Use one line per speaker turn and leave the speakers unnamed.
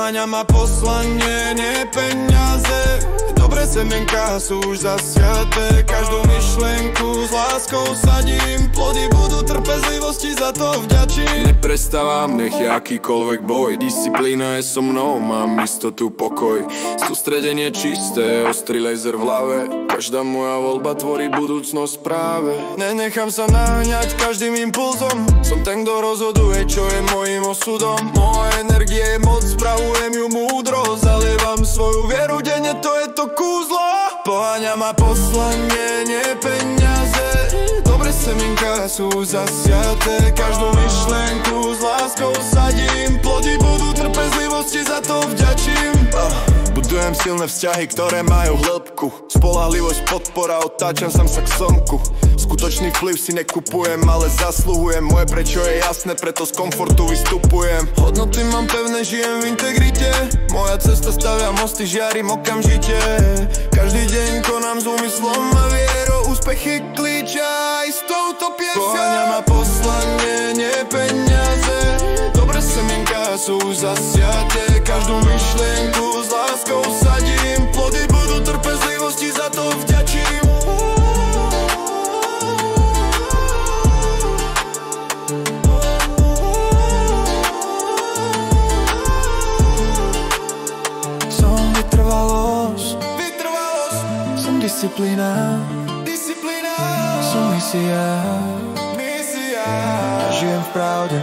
Poháňa ma poslanie, nie peniaze. Dobré semienka sú už zasiaté. Každú myšlienku s láskou sadím. Plody budú trpezlivosti, za to vďačím. Neprestávam, nech je akýkoľvek boj. Disciplína je so mnou, mám istotu, pokoj. Sústredenie čisté, ostrý laser v hlave. Každá moja voľba tvorí budúcnosť práve. Nenechám sa naháňať každým impulzom. Som ten, kto rozhoduje, čo je mojím osudom. Moja energie je moc, spravujem ju múdro. Zalievam svoju vieru denne, to je to kúzlo. Poháňa ma poslanie, nie peniaze. Dobré semienka sú zasiaté. Každú myšlienku s láskou sadím. Plody budú trpezlivosti, za to vďačím. Budujem silné vzťahy, ktoré majú hĺbku. Spoľahlivosť, podpora, otáčam sa k slnku. Skutočný vplyv si nekupujem, ale zasluhujem. Moje prečo je jasné, preto z komfortu vystupujem. Hodnoty mám pevné, žijem v integrite. Moja cesta stavia mosty, žiarím okamžite. Každý deň konám s úmyslom a vierou. Úspechy klíča aj s touto piesňou. Poháňa ma poslanie, nie peniaze. Dobré semienka sú zasiaté. Každú myšlienku s láskou sadím. Plody budú trpezlivosti, za to vďačím. Som vytrvalosť, som disciplína, som misia. Žijem v pravde.